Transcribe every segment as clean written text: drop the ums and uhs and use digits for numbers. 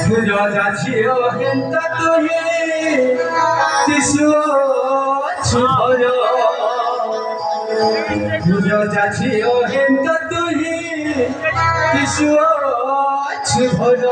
여자지요 hentat도히 지수어치버려 여자지요 hentat도히 지수어치버려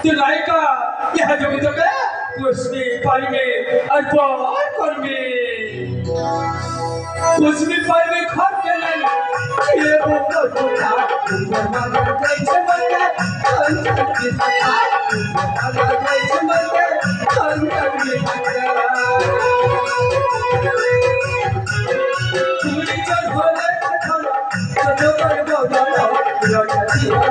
तुलाइका यहाँ जो तो क्या कुश्मी पानी में अरबार कर में कुश्मी पानी में खर के नहीं ये वो तो था तुम्हारा कैसे मर गया अंतर की था तुम्हारा कैसे मर गया अंतर की था पूरी चल होले खाना तो कर बोला राजी है